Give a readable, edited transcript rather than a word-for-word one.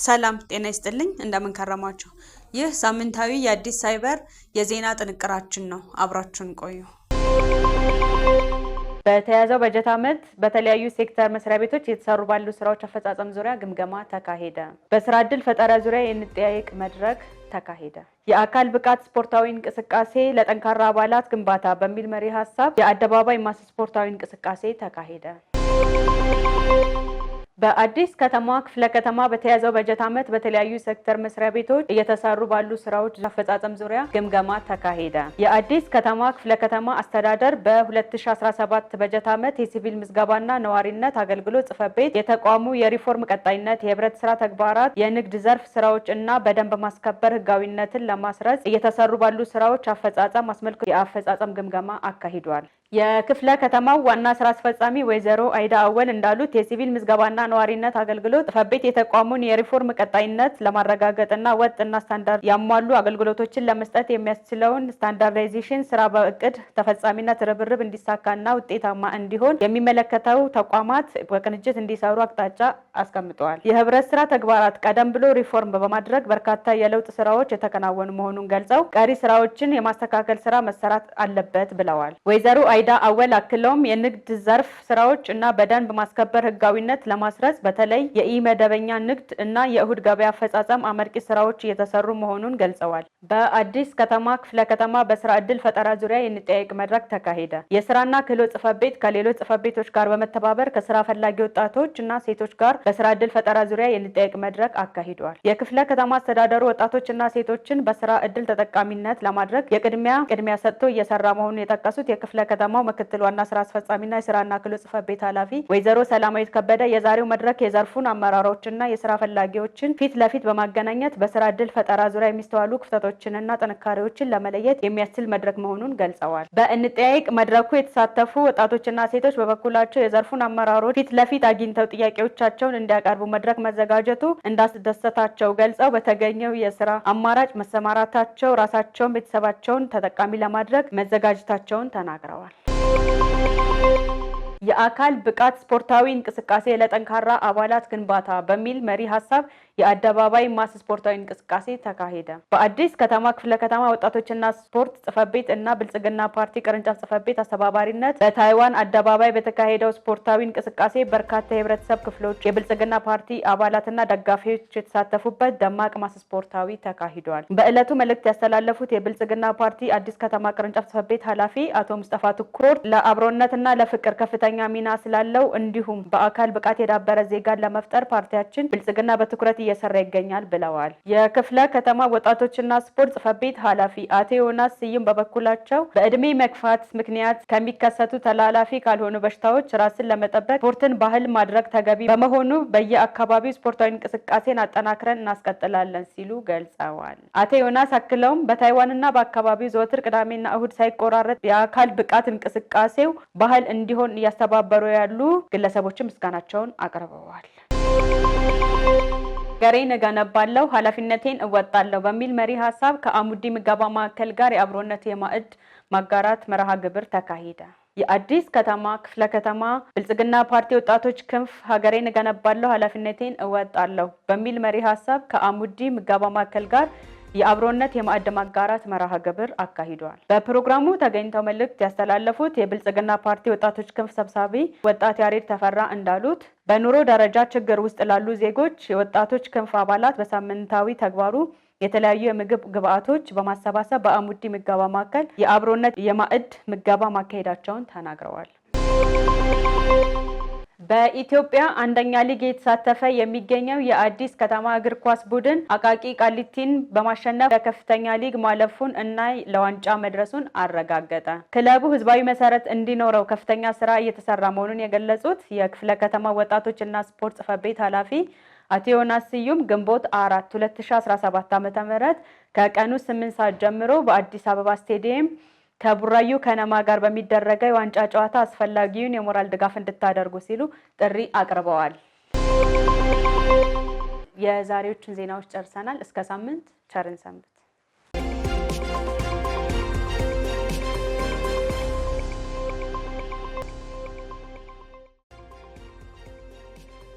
ሰላም ጤና ይስጥልኝ እንደምን ከረማችሁ። ይህ ሳምንታዊ የአዲስ ሳይበር የዜና ጥንቅራችን ነው። አብራችሁን ቆዩ። በተያዘው በጀት ዓመት በተለያዩ ሴክተር መስሪያ ቤቶች የተሰሩ ባሉ ስራዎች አፈጻጸም ዙሪያ ግምገማ ተካሄደ። በስራ ዕድል ፈጠራ ዙሪያ የንጠያየቅ መድረክ ተካሄደ። የአካል ብቃት ስፖርታዊ እንቅስቃሴ ለጠንካራ አባላት ግንባታ በሚል መሪ ሐሳብ የአደባባይ ማስ ስፖርታዊ እንቅስቃሴ ተካሄደ። በአዲስ ከተማ ክፍለ ከተማ በተያዘው በጀት ዓመት በተለያዩ ሴክተር መስሪያ ቤቶች እየተሰሩ ባሉ ስራዎች አፈጻጸም ዙሪያ ግምገማ ተካሄደ። የአዲስ ከተማ ክፍለ ከተማ አስተዳደር በ2017 በጀት ዓመት የሲቪል ምዝገባና ነዋሪነት አገልግሎት ጽሕፈት ቤት የተቋሙ የሪፎርም ቀጣይነት፣ የህብረት ስራ ተግባራት፣ የንግድ ዘርፍ ስራዎች እና በደንብ ማስከበር ህጋዊነትን ለማስረጽ እየተሰሩ ባሉ ስራዎች አፈጻጸም አስመልክቶ የአፈጻጸም ግምገማ አካሂዷል። የክፍለ ከተማው ዋና ስራ አስፈጻሚ ወይዘሮ አይዳ አወል እንዳሉት የሲቪል ምዝገባና ነዋሪነት አገልግሎት ጽሕፈት ቤት የተቋሙን የሪፎርም ቀጣይነት ለማረጋገጥና ወጥና ስታንዳርድ ያሟሉ አገልግሎቶችን ለመስጠት የሚያስችለውን ስታንዳርዳይዜሽን ስራ በእቅድ ተፈጻሚነት ርብርብ እንዲሳካና ውጤታማ እንዲሆን የሚመለከተው ተቋማት በቅንጅት እንዲሰሩ አቅጣጫ አስቀምጠዋል። የህብረት ስራ ተግባራት ቀደም ብሎ ሪፎርም በማድረግ በርካታ የለውጥ ስራዎች የተከናወኑ መሆኑን ገልጸው ቀሪ ስራዎችን የማስተካከል ስራ መሰራት አለበት ብለዋል። ወይዘሮ አይዳ አወል አክለውም የንግድ ዘርፍ ስራዎች እና በደንብ ማስከበር ህጋዊነት ለማስረጽ በተለይ የኢመደበኛ ንግድ እና የእሁድ ገበያ አፈጻጸም አመርቂ ስራዎች እየተሰሩ መሆኑን ገልጸዋል። በአዲስ ከተማ ክፍለ ከተማ በስራ ዕድል ፈጠራ ዙሪያ የንጠያየቅ መድረክ ተካሄደ። የስራና ክህሎት ጽሕፈት ቤት ከሌሎች ጽሕፈት ቤቶች ጋር በመተባበር ከስራ ፈላጊ ወጣቶች እና ሴቶች ጋር በስራ ዕድል ፈጠራ ዙሪያ የንጠያየቅ መድረክ አካሂደዋል። የክፍለ ከተማ አስተዳደሩ ወጣቶችና ሴቶችን በስራ ዕድል ተጠቃሚነት ለማድረግ ቅድሚያ ሰጥቶ እየሰራ መሆኑን የጠቀሱት የክፍለ ከተማው ምክትል ዋና ስራ አስፈጻሚና የስራና ክህሎት ጽሕፈት ቤት ኃላፊ ወይዘሮ ሰላማዊት ከበደ የዛሬው መድረክ የዘርፉን አመራሮችና የስራ ፈላጊዎችን ፊት ለፊት በማገናኘት በስራ ዕድል ፈጠራ ዙሪያ የሚስተዋሉ ክፍተቶችንና ጥንካሬዎችን ለመለየት የሚያስችል መድረክ መሆኑን ገልጸዋል። በንጠያየቅ መድረኩ የተሳተፉ ወጣቶችና ሴቶች በበኩላቸው የዘርፉን አመራሮች ፊት ለፊት አግኝተው ጥያቄዎቻቸውን እንዲያቀርቡ መድረክ መዘጋጀቱ እንዳስደሰታቸው ገልጸው በተገኘው የስራ አማራጭ መሰማራታቸው ራሳቸውን ቤተሰባቸውን ተጠቃሚ ለማድረግ መዘጋጀታቸውን ተናግረዋል። የአካል ብቃት ስፖርታዊ እንቅስቃሴ ለጠንካራ አባላት ግንባታ በሚል መሪ ሐሳብ የአደባባይ ማስ ስፖርታዊ እንቅስቃሴ ተካሄደ። በአዲስ ከተማ ክፍለ ከተማ ወጣቶችና ስፖርት ጽሕፈት ቤት እና ብልጽግና ፓርቲ ቅርንጫፍ ጽሕፈት ቤት አስተባባሪነት በታይዋን አደባባይ በተካሄደው ስፖርታዊ እንቅስቃሴ በርካታ የህብረተሰብ ክፍሎች፣ የብልጽግና ፓርቲ አባላትና ደጋፊዎች የተሳተፉበት ደማቅ ማስ ስፖርታዊ ተካሂዷል። በዕለቱ መልእክት ያስተላለፉት የብልጽግና ፓርቲ አዲስ ከተማ ቅርንጫፍ ጽሕፈት ቤት ኃላፊ አቶ ሙስጠፋ ትኩር ለአብሮነትና ለፍቅር ከፍተኛ ሚና ስላለው እንዲሁም በአካል ብቃት የዳበረ ዜጋን ለመፍጠር ፓርቲያችን ብልጽግና በትኩረት እየሰራ ይገኛል ብለዋል። የክፍለ ከተማ ወጣቶችና ስፖርት ጽሕፈት ቤት ኃላፊ አቶ ዮናስ ስዩም በበኩላቸው በእድሜ መግፋት ምክንያት ከሚከሰቱ ተላላፊ ካልሆኑ በሽታዎች ራስን ለመጠበቅ ስፖርትን ባህል ማድረግ ተገቢ በመሆኑ በየአካባቢው ስፖርታዊ እንቅስቃሴን አጠናክረን እናስቀጥላለን ሲሉ ገልጸዋል። አቶ ዮናስ አክለውም በታይዋንና በአካባቢው ዘወትር ቅዳሜና እሁድ ሳይቆራረጥ የአካል ብቃት እንቅስቃሴው ባህል እንዲሆን እያስተባበሩ ያሉ ግለሰቦችን ምስጋናቸውን አቅርበዋል። ሀገሬን እገነባለሁ ኃላፊነቴን እወጣለሁ በሚል መሪ ሐሳብ ከአሙዲ ምገባ ማዕከል ጋር የአብሮነት የማዕድ ማጋራት መርሃ ግብር ተካሄደ። የአዲስ ከተማ ክፍለ ከተማ ብልጽግና ፓርቲ ወጣቶች ክንፍ ሀገሬን እገነባለሁ ኃላፊነቴን እወጣለሁ በሚል መሪ ሐሳብ ከአሙዲ ምገባ ማዕከል ጋር የአብሮነት የማዕድ ማጋራት መርሃ ግብር አካሂዷል። በፕሮግራሙ ተገኝተው መልእክት ያስተላለፉት የብልጽግና ፓርቲ ወጣቶች ክንፍ ሰብሳቢ ወጣት ያሬድ ተፈራ እንዳሉት በኑሮ ደረጃ ችግር ውስጥ ላሉ ዜጎች የወጣቶች ክንፍ አባላት በሳምንታዊ ተግባሩ የተለያዩ የምግብ ግብዓቶች በማሰባሰብ በአሙዲ ምገባ ማዕከል የአብሮነት የማዕድ ምገባ ማካሄዳቸውን ተናግረዋል። በኢትዮጵያ አንደኛ ሊግ የተሳተፈ የሚገኘው የአዲስ ከተማ እግር ኳስ ቡድን አቃቂ ቃሊቲን በማሸነፍ ለከፍተኛ ሊግ ማለፉን እና ለዋንጫ መድረሱን አረጋገጠ። ክለቡ ህዝባዊ መሰረት እንዲኖረው ከፍተኛ ስራ እየተሰራ መሆኑን የገለጹት የክፍለ ከተማ ወጣቶችና ስፖርት ጽሕፈት ቤት ኃላፊ አቶ ዮናስ ስዩም ግንቦት 4 2017 ዓ.ም ከቀኑ 8 ሰዓት ጀምሮ በአዲስ አበባ ስቴዲየም ከቡራዩ ከነማ ጋር በሚደረገው የዋንጫ ጨዋታ አስፈላጊውን የሞራል ድጋፍ እንድታደርጉ ሲሉ ጥሪ አቅርበዋል። የዛሬዎቹን ዜናዎች ጨርሰናል። እስከ ሳምንት ቸርን ሰንብቱ።